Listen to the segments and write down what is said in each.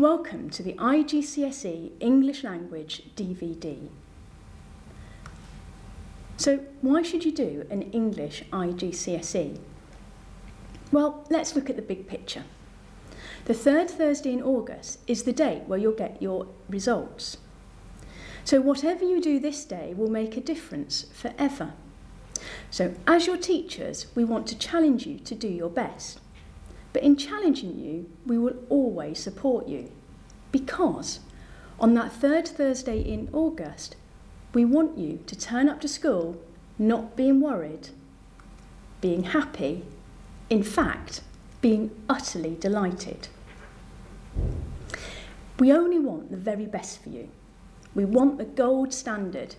Welcome to the iGCSE English Language DVD. So why should you do an English iGCSE? Well, let's look at the big picture. The third Thursday in August is the date where you'll get your results. So whatever you do this day will make a difference forever. So as your teachers, we want to challenge you to do your best. But in challenging you, we will always support you. Because on that third Thursday in August, we want you to turn up to school not being worried, being happy, in fact, being utterly delighted. We only want the very best for you. We want the gold standard.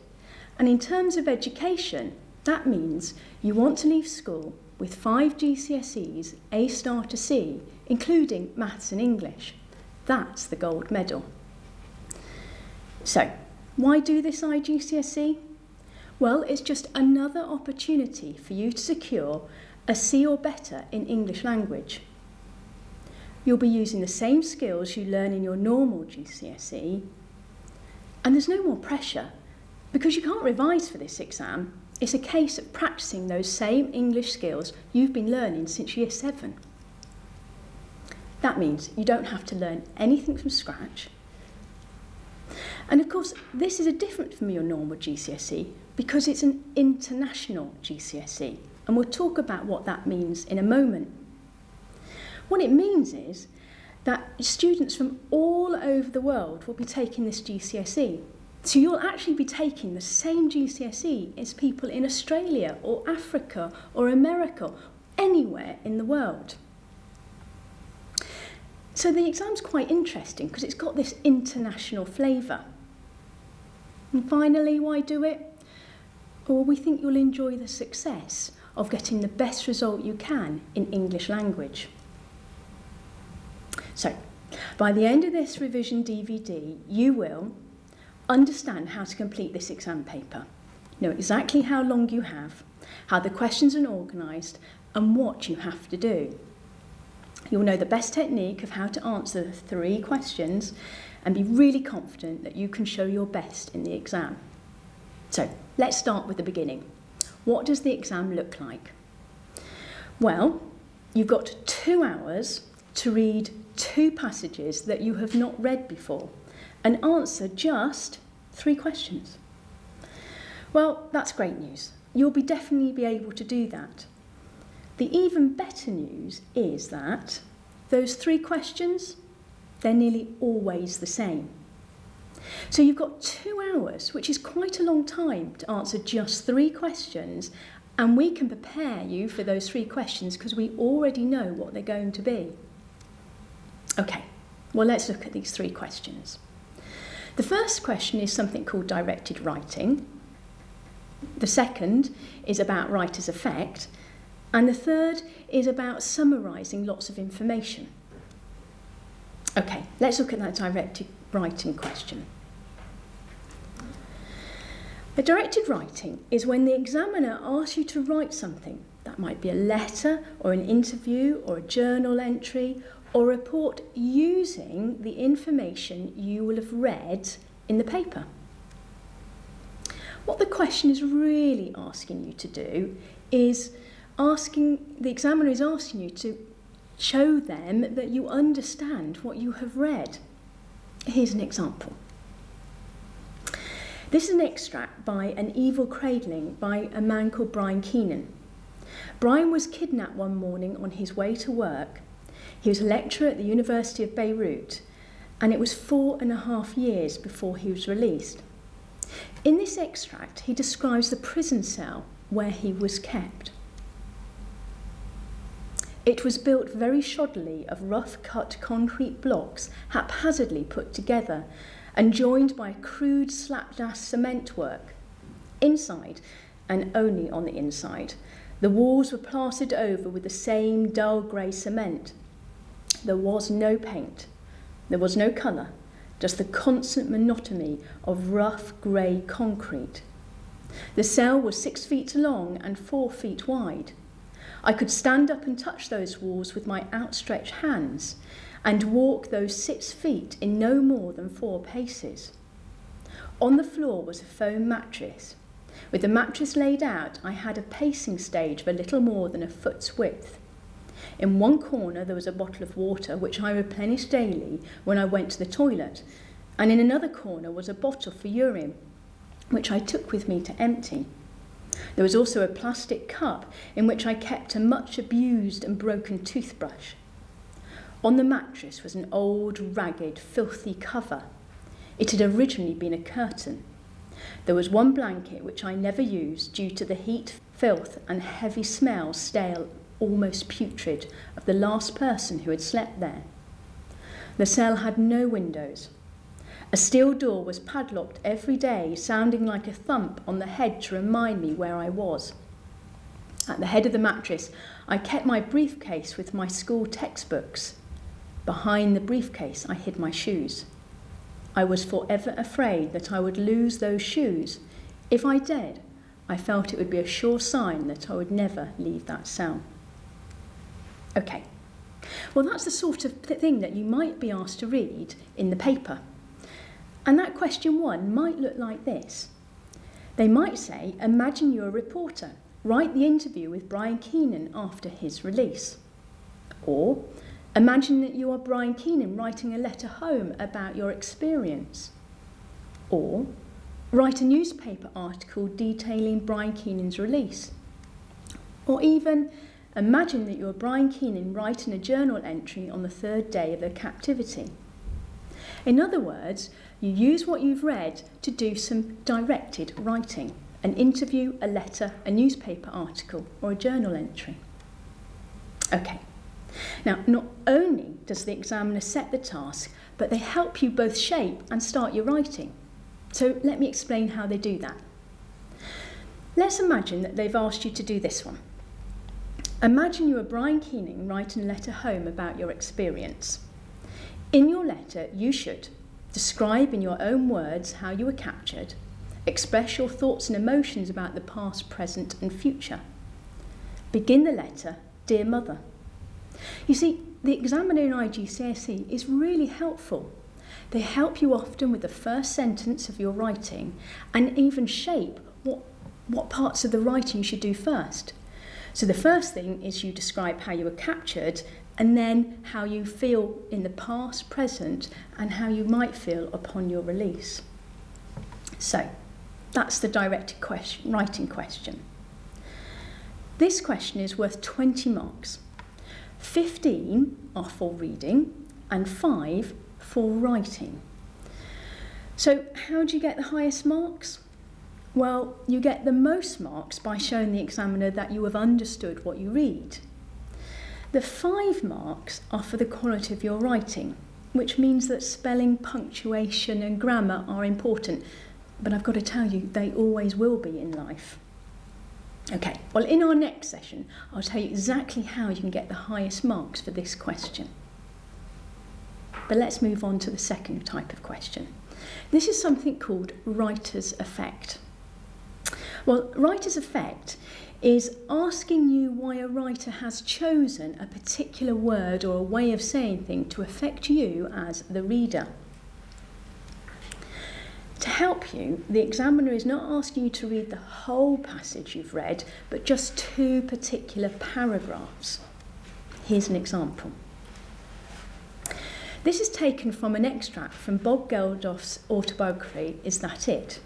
And in terms of education, that means you want to leave school with 5 GCSEs, A star to C, including maths and English. That's the gold medal. So, why do this iGCSE? Well, it's just another opportunity for you to secure a C or better in English language. You'll be using the same skills you learn in your normal GCSE, and there's no more pressure because you can't revise for this exam. It's a case of practicing those same English skills you've been learning since year 7. That means you don't have to learn anything from scratch. And of course, this is different from your normal GCSE because it's an international GCSE, and we'll talk about what that means in a moment. What it means is that students from all over the world will be taking this GCSE. So you'll actually be taking the same GCSE as people in Australia or Africa or America, anywhere in the world. So the exam's quite interesting because it's got this international flavour. And finally, why do it? Well, we think you'll enjoy the success of getting the best result you can in English language. So, by the end of this revision DVD, you will understand how to complete this exam paper, know exactly how long you have, how the questions are organised, and what you have to do. You'll know the best technique of how to answer the 3 questions and be really confident that you can show your best in the exam. So, let's start with the beginning. What does the exam look like? Well, you've got 2 hours to read 2 passages that you have not read before and answer just 3 questions. Well, that's great news. You'll definitely be able to do that. The even better news is that those 3 questions, they're nearly always the same. So you've got 2 hours, which is quite a long time to answer just 3 questions, and we can prepare you for those 3 questions because we already know what they're going to be. Okay, well, let's look at these 3 questions. The first question is something called directed writing. The second is about writer's effect. And the third is about summarising lots of information. Okay, let's look at that directed writing question. A directed writing is when the examiner asks you to write something. That might be a letter or an interview or a journal entry or a report using the information you will have read in the paper. What the question is really asking you to do is the examiner is asking you to show them that you understand what you have read. Here's an example. This is an extract by An Evil Cradling by a man called Brian Keenan. Brian was kidnapped one morning on his way to work. He was a lecturer at the University of Beirut, and it was 4.5 years before he was released. In this extract, he describes the prison cell where he was kept. It was built very shoddily of rough-cut concrete blocks haphazardly put together and joined by crude slapdash cement work. Inside, and only on the inside, the walls were plastered over with the same dull grey cement. There was no paint. There was no colour, just the constant monotony of rough grey concrete. The cell was 6 feet long and 4 feet wide. I could stand up and touch those walls with my outstretched hands and walk those 6 feet in no more than 4 paces. On the floor was a foam mattress. With the mattress laid out, I had a pacing stage of a little more than a foot's width. In one corner there was a bottle of water which I replenished daily when I went to the toilet, and in another corner was a bottle for urine, which I took with me to empty. There was also a plastic cup in which I kept a much abused and broken toothbrush. On the mattress was an old, ragged, filthy cover. It had originally been a curtain. There was one blanket which I never used due to the heat, filth and heavy smell, stale, almost putrid, of the last person who had slept there. The cell had no windows. A steel door was padlocked every day, sounding like a thump on the head to remind me where I was. At the head of the mattress, I kept my briefcase with my school textbooks. Behind the briefcase, I hid my shoes. I was forever afraid that I would lose those shoes. If I did, I felt it would be a sure sign that I would never leave that cell. Okay, well, that's the sort of thing that you might be asked to read in the paper. And that question 1 might look like this. They might say, imagine you're a reporter. Write the interview with Brian Keenan after his release. Or, imagine that you are Brian Keenan writing a letter home about your experience. Or, write a newspaper article detailing Brian Keenan's release. Or even, imagine that you are Brian Keenan writing a journal entry on the 3rd day of their captivity. In other words, you use what you've read to do some directed writing, an interview, a letter, a newspaper article, or a journal entry. Okay, now not only does the examiner set the task, but they help you both shape and start your writing. So let me explain how they do that. Let's imagine that they've asked you to do this one. Imagine you are Brian Keenan writing a letter home about your experience. In your letter, you should describe in your own words how you were captured, express your thoughts and emotions about the past, present and future. Begin the letter, Dear Mother. You see, the examiner in iGCSE is really helpful. They help you often with the first sentence of your writing and even shape what parts of the writing you should do first. So the first thing is you describe how you were captured, and then how you feel in the past, present, and how you might feel upon your release. So, that's the directed writing question. This question is worth 20 marks. 15 are for reading, and 5 for writing. So, how do you get the highest marks? Well, you get the most marks by showing the examiner that you have understood what you read. The 5 marks are for the quality of your writing, which means that spelling, punctuation and grammar are important, but I've got to tell you, they always will be in life. Okay, well, in our next session, I'll tell you exactly how you can get the highest marks for this question. But let's move on to the second type of question. This is something called writer's effect. Well, writer's effect is asking you why a writer has chosen a particular word or a way of saying things to affect you as the reader. To help you, the examiner is not asking you to read the whole passage you've read, but just 2 particular paragraphs. Here's an example. This is taken from an extract from Bob Geldof's autobiography, Is That It?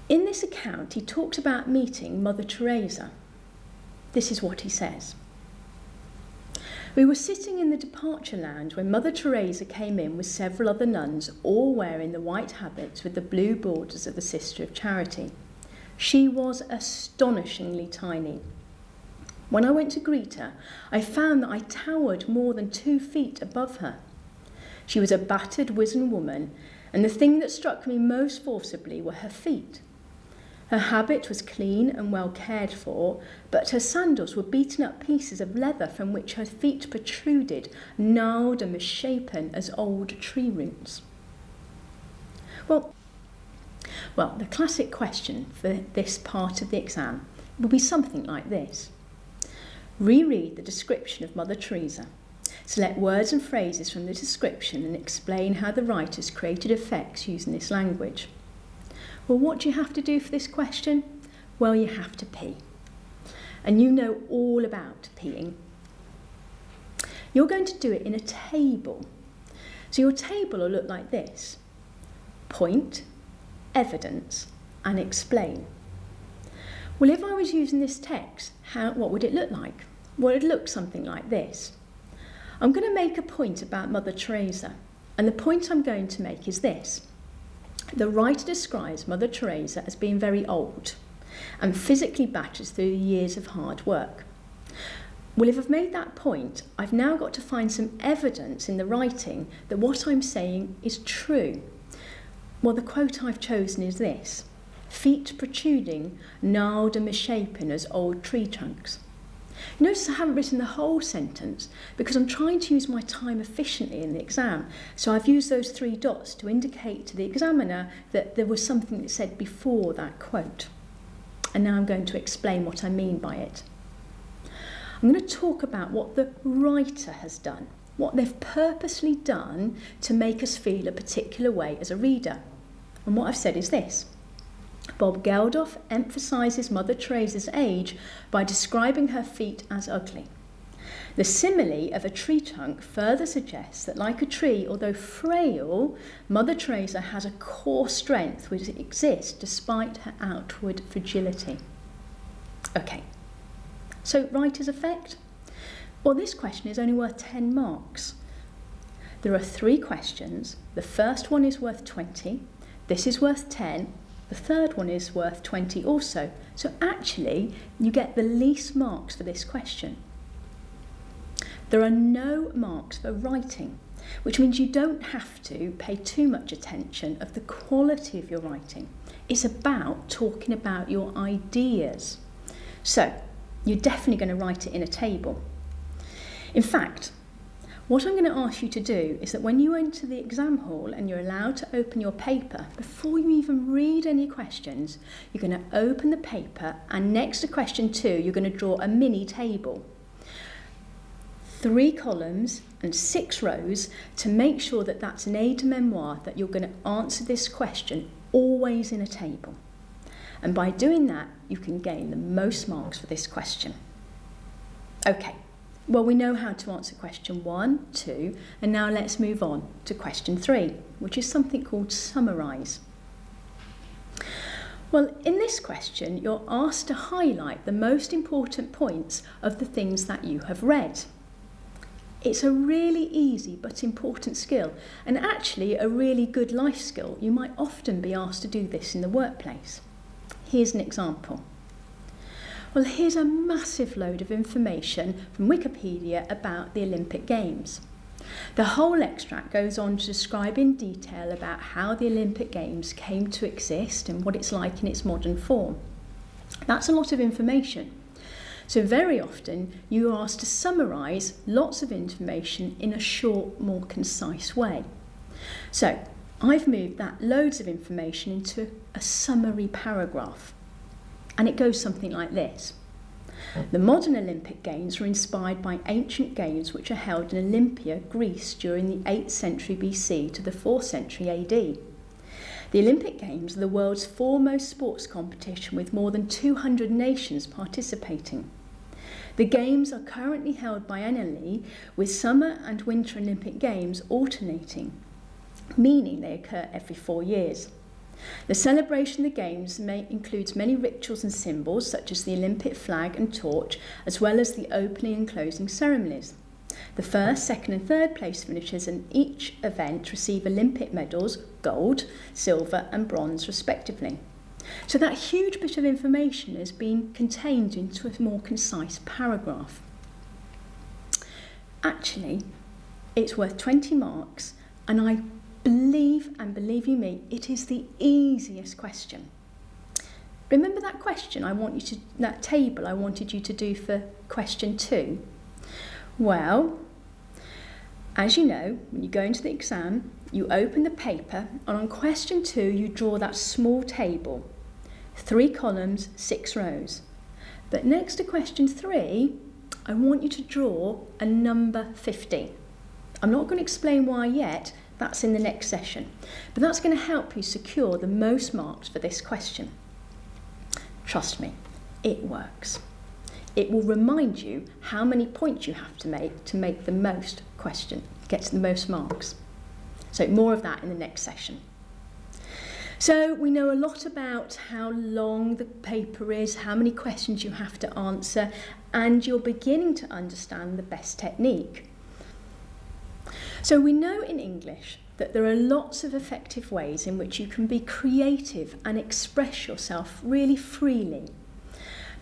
In this account, he talks about meeting Mother Teresa. This is what he says. We were sitting in the departure lounge when Mother Teresa came in with several other nuns, all wearing the white habits with the blue borders of the Sister of Charity. She was astonishingly tiny. When I went to greet her, I found that I towered more than 2 feet above her. She was a battered, wizened woman, and the thing that struck me most forcibly were her feet. Her habit was clean and well cared for, but her sandals were beaten up pieces of leather from which her feet protruded, gnarled and misshapen as old tree roots. Well, the classic question for this part of the exam will be something like this. Reread the description of Mother Teresa. Select words and phrases from the description and explain how the writers created effects using this language. Well, what do you have to do for this question? Well, you have to pee. And you know all about peeing. You're going to do it in a table. So your table will look like this: point, evidence, and explain. Well, if I was using this text, what would it look like? Well, it would look something like this. I'm going to make a point about Mother Teresa, and the point I'm going to make is this. The writer describes Mother Teresa as being very old and physically battered through the years of hard work. Well, if I've made that point, I've now got to find some evidence in the writing that what I'm saying is true. Well, the quote I've chosen is this: feet protruding, gnarled and misshapen as old tree trunks. Notice I haven't written the whole sentence because I'm trying to use my time efficiently in the exam. So I've used those 3 dots to indicate to the examiner that there was something that said before that quote. And now I'm going to explain what I mean by it. I'm going to talk about what the writer has done, what they've purposely done to make us feel a particular way as a reader. And what I've said is this: Bob Geldof emphasises Mother Teresa's age by describing her feet as ugly. The simile of a tree trunk further suggests that, like a tree, although frail, Mother Teresa has a core strength which exists despite her outward fragility. Okay, so writer's effect? Well, this question is only worth 10 marks. There are 3 questions. The first one is worth 20. This is worth 10. The third one is worth 20 also. So actually, you get the least marks for this question. There are no marks for writing, which means you don't have to pay too much attention of the quality of your writing. It's about talking about your ideas. So, you're definitely going to write it in a table. In fact, what I'm going to ask you to do is that when you enter the exam hall and you're allowed to open your paper, before you even read any questions, you're going to open the paper, and next to question 2, you're going to draw a mini table. 3 columns and 6 rows to make sure that that's an aide-memoire, that you're going to answer this question always in a table. And by doing that, you can gain the most marks for this question. Okay, well, we know how to answer question 1, 2, and now let's move on to question 3, which is something called summarise. Well, in this question, you're asked to highlight the most important points of the things that you have read. It's a really easy but important skill, and actually a really good life skill. You might often be asked to do this in the workplace. Here's an example. Well, here's a massive load of information from Wikipedia about the Olympic Games. The whole extract goes on to describe in detail about how the Olympic Games came to exist and what it's like in its modern form. That's a lot of information. So very often you are asked to summarise lots of information in a short, more concise way. So I've moved that loads of information into a summary paragraph. And it goes something like this. The modern Olympic Games were inspired by ancient games which are held in Olympia, Greece during the 8th century BC to the 4th century AD. The Olympic Games are the world's foremost sports competition with more than 200 nations participating. The Games are currently held biennially with summer and winter Olympic Games alternating, meaning they occur every 4 years. The celebration of the Games includes many rituals and symbols such as the Olympic flag and torch, as well as the opening and closing ceremonies. The first, second and third place finishers in each event receive Olympic medals, gold, silver and bronze respectively. So that huge bit of information has been contained into a more concise paragraph. Actually, it's worth 20 marks, and I believe, and believe you me, it is the easiest question. Remember that question that table I wanted you to do for question 2? Well, as you know, when you go into the exam, you open the paper, and on question 2 you draw that small table, 3 columns, 6 rows. But next to question 3, I want you to draw a number 15. I'm not going to explain why yet, that's in the next session, but that's going to help you secure the most marks for this question. Trust me, it works. It will remind you how many points you have to make the most question, get to the most marks. So more of that in the next session. So we know a lot about how long the paper is, how many questions you have to answer, and you're beginning to understand the best technique. So we know in English that there are lots of effective ways in which you can be creative and express yourself really freely.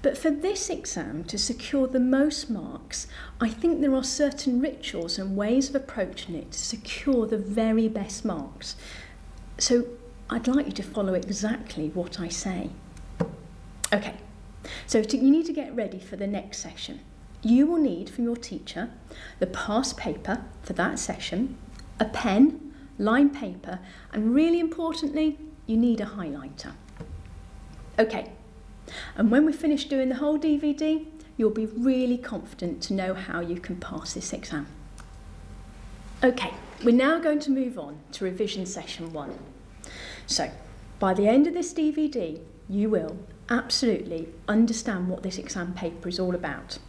But for this exam, to secure the most marks, I think there are certain rituals and ways of approaching it to secure the very best marks. So I'd like you to follow exactly what I say. Okay, so you need to get ready for the next session. You will need from your teacher the past paper for that session, a pen, line paper, and really importantly, you need a highlighter. Okay, and when we finish doing the whole DVD, you'll be really confident to know how you can pass this exam. Okay, we're now going to move on to revision session 1. So, by the end of this DVD, you will absolutely understand what this exam paper is all about.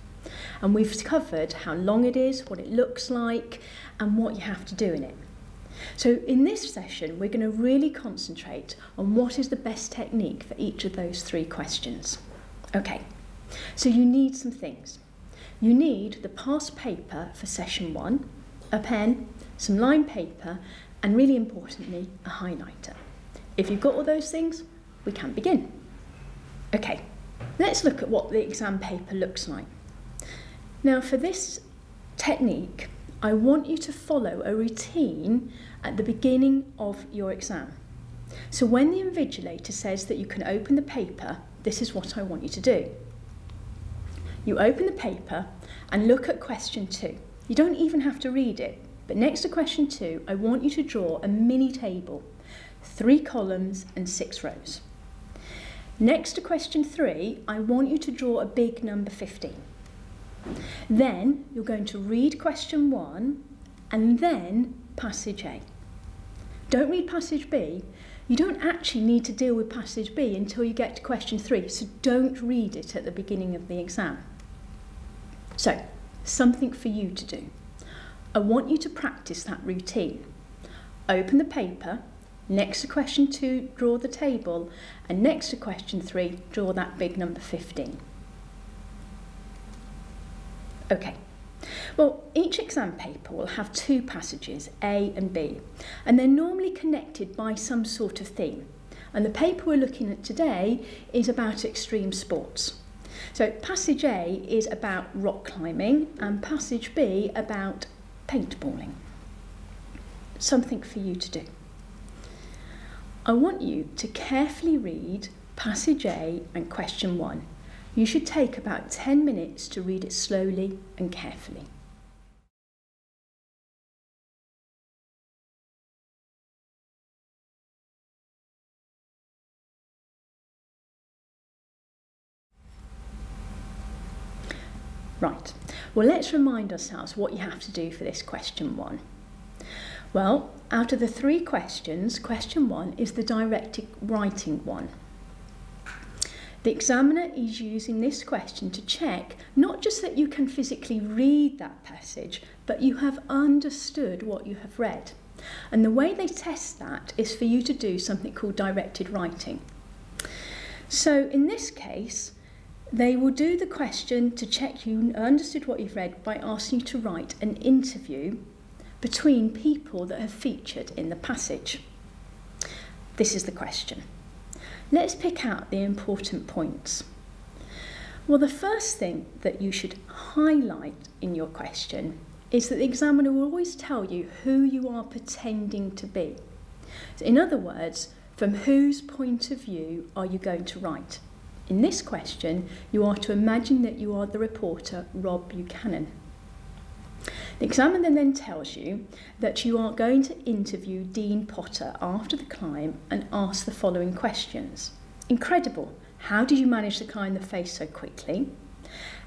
And we've covered how long it is, what it looks like, and what you have to do in it. So in this session, we're going to really concentrate on what is the best technique for each of those 3 questions. Okay, so you need some things. You need the past paper for session 1, a pen, some line paper, and really importantly, a highlighter. If you've got all those things, we can begin. Okay, let's look at what the exam paper looks like. Now for this technique, I want you to follow a routine at the beginning of your exam. So when the invigilator says that you can open the paper, this is what I want you to do. You open the paper and look at question 2. You don't even have to read it, but next to question 2, I want you to draw a mini table, 3 columns and 6 rows. Next to question 3, I want you to draw a big number 15. Then you're going to read question 1 and then passage A. Don't read passage B. You don't actually need to deal with passage B until you get to question 3, so don't read it at the beginning of the exam. So, something for you to do. I want you to practice that routine. Open the paper, next to question 2, draw the table, and next to question 3, draw that big number 15. Okay, well, each exam paper will have 2 passages, A and B, and they're normally connected by some sort of theme. And the paper we're looking at today is about extreme sports. So passage A is about rock climbing and passage B about paintballing. Something for you to do. I want you to carefully read passage A and question 1. You should take about 10 minutes to read it slowly and carefully. Right, well, let's remind ourselves what you have to do for this question 1. Well, out of the 3 questions, question 1 is the directed writing one. The examiner is using this question to check not just that you can physically read that passage, but you have understood what you have read. And the way they test that is for you to do something called directed writing. So in this case, they will do the question to check you understood what you've read by asking you to write an interview between people that have featured in the passage. This is the question. Let's pick out the important points. Well, the first thing that you should highlight in your question is that the examiner will always tell you who you are pretending to be. So in other words, from whose point of view are you going to write? In this question, you are to imagine that you are the reporter Rob Buchanan. The examiner then tells you that you are going to interview Dean Potter after the climb and ask the following questions. Incredible. How did you manage to climb the face so quickly?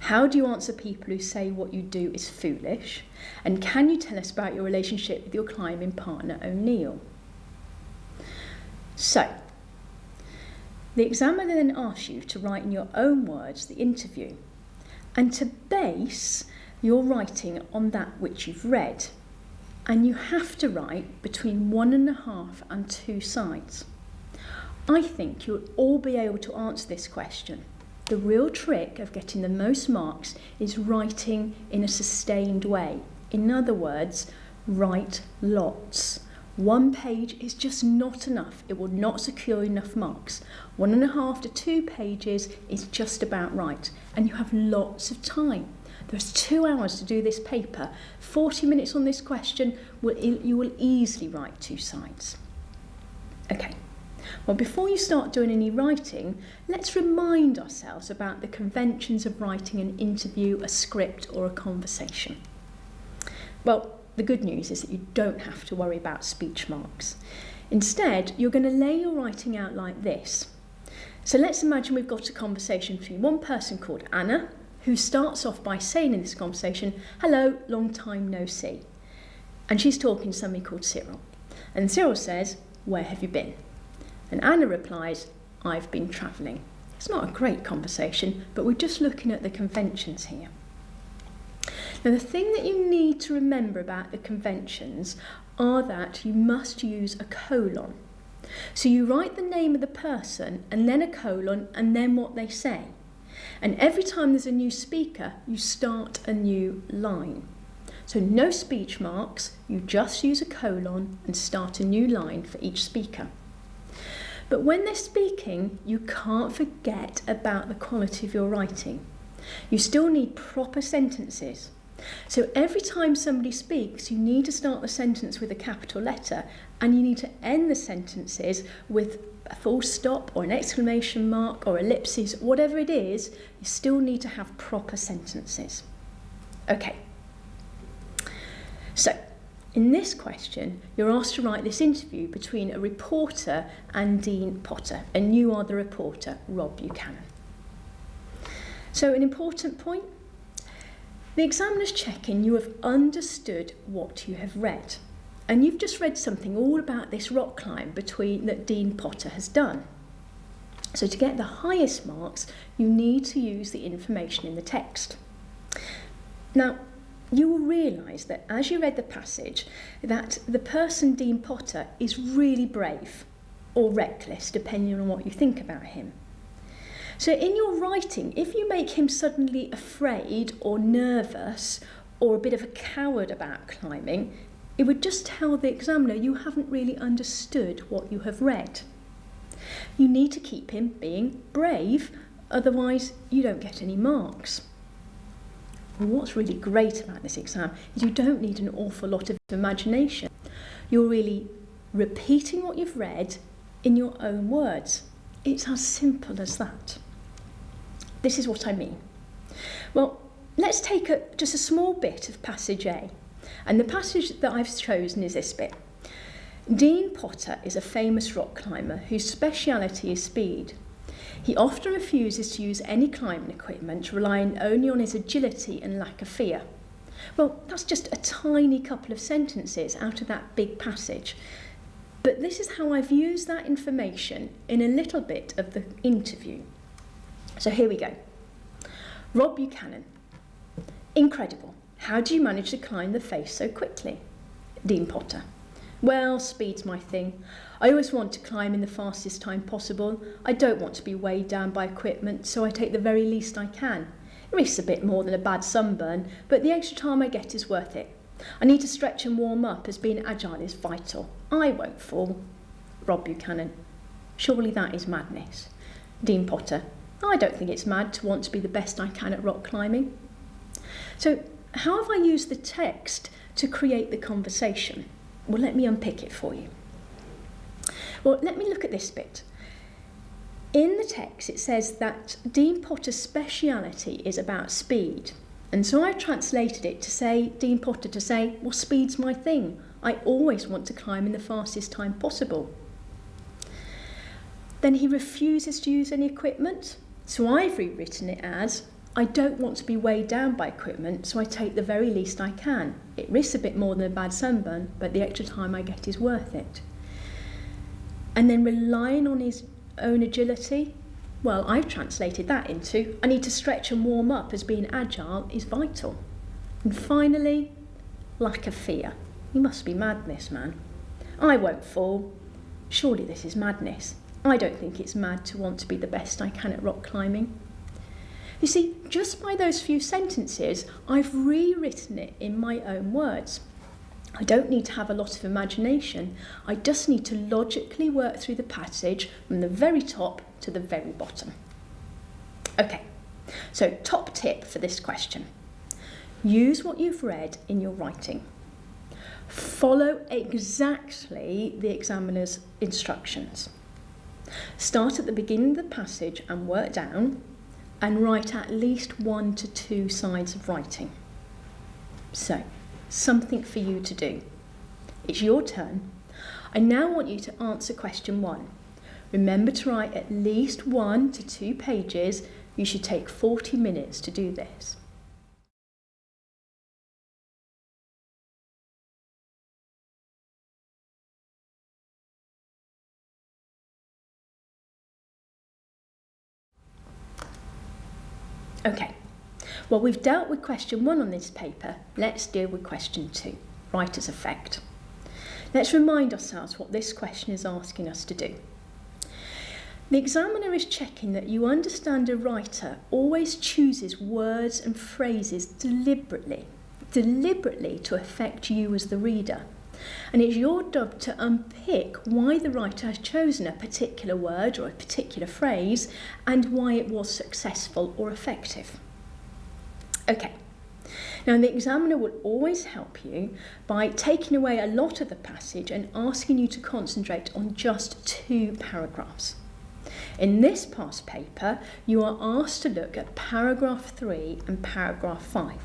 How do you answer people who say what you do is foolish? And can you tell us about your relationship with your climbing partner, O'Neill? So, the examiner then asks you to write in your own words the interview and to base your writing on that which you've read. And you have to write between 1.5 and 2 sides. I think you'll all be able to answer this question. The real trick of getting the most marks is writing in a sustained way. In other words, write lots. 1 page is just not enough. It will not secure enough marks. 1.5 to 2 pages is just about right, and you have lots of time. There's 2 hours to do this paper. 40 minutes on this question, you will easily write 2 sides. Okay, well, before you start doing any writing, let's remind ourselves about the conventions of writing an interview, a script, or a conversation. Well, the good news is that you don't have to worry about speech marks. Instead, you're going to lay your writing out like this. So let's imagine we've got a conversation between one person called Anna, who starts off by saying in this conversation, "Hello, long time no see." And she's talking to somebody called Cyril. And Cyril says, "Where have you been?" And Anna replies, "I've been travelling." It's not a great conversation, but we're just looking at the conventions here. Now, the thing that you need to remember about the conventions are that you must use a colon. So you write the name of the person and then a colon and then what they say. And every time there's a new speaker, you start a new line. So no speech marks, you just use a colon and start a new line for each speaker. But when they're speaking, you can't forget about the quality of your writing. You still need proper sentences. So every time somebody speaks, you need to start the sentence with a capital letter and you need to end the sentences with a full stop or an exclamation mark or ellipses, whatever it is, you still need to have proper sentences. Okay. So, in this question, you're asked to write this interview between a reporter and Dean Potter, and you are the reporter, Rob Buchanan. So, an important point. The examiner's checking you have understood what you have read. And you've just read something all about this rock climb that Dean Potter has done. So to get the highest marks, you need to use the information in the text. Now, you will realise that as you read the passage, that the person Dean Potter is really brave or reckless, depending on what you think about him. So in your writing, if you make him suddenly afraid or nervous or a bit of a coward about climbing, it would just tell the examiner you haven't really understood what you have read. You need to keep him being brave, otherwise you don't get any marks. And what's really great about this exam is you don't need an awful lot of imagination. You're really repeating what you've read in your own words. It's as simple as that. This is what I mean. Well, let's take just a small bit of passage A. And the passage that I've chosen is this bit. Dean Potter is a famous rock climber whose speciality is speed. He often refuses to use any climbing equipment, relying only on his agility and lack of fear. Well, that's just a tiny couple of sentences out of that big passage. But this is how I've used that information in a little bit of the interview. So here we go. Rob Buchanan. Incredible. How do you manage to climb the face so quickly? Dean Potter. Well, speed's my thing. I always want to climb in the fastest time possible. I don't want to be weighed down by equipment, so I take the very least I can. It risks a bit more than a bad sunburn, but the extra time I get is worth it. I need to stretch and warm up, as being agile is vital. I won't fall. Rob Buchanan. Surely that is madness. Dean Potter. I don't think it's mad to want to be the best I can at rock climbing. So, how have I used the text to create the conversation? Well, let me unpick it for you. Well, let me look at this bit. In the text, it says that Dean Potter's speciality is about speed. And so I've translated it to say, Dean Potter to say, well, speed's my thing. I always want to climb in the fastest time possible. Then he refuses to use any equipment. So I've rewritten it as, I don't want to be weighed down by equipment, so I take the very least I can. It risks a bit more than a bad sunburn, but the extra time I get is worth it. And then relying on his own agility, well, I've translated that into, I need to stretch and warm up as being agile is vital. And finally, lack of fear. You must be mad, this man. I won't fall. Surely this is madness. I don't think it's mad to want to be the best I can at rock climbing. You see, just by those few sentences, I've rewritten it in my own words. I don't need to have a lot of imagination. I just need to logically work through the passage from the very top to the very bottom. Okay, so top tip for this question. Use what you've read in your writing. Follow exactly the examiner's instructions. Start at the beginning of the passage and work down, and write at least 1 to 2 sides of writing. So, something for you to do. It's your turn. I now want you to answer question 1. Remember to write at least 1 to 2 pages. You should take 40 minutes to do this. Okay, well, we've dealt with question 1 on this paper. Let's deal with question 2, writer's effect. Let's remind ourselves what this question is asking us to do. The examiner is checking that you understand a writer always chooses words and phrases deliberately to affect you as the reader. And it's your job to unpick why the writer has chosen a particular word or a particular phrase and why it was successful or effective. Okay, now the examiner will always help you by taking away a lot of the passage and asking you to concentrate on just 2 paragraphs. In this past paper, you are asked to look at paragraph 3 and paragraph 5.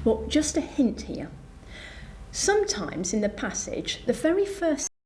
Well, just a hint here. Sometimes in the passage, the very first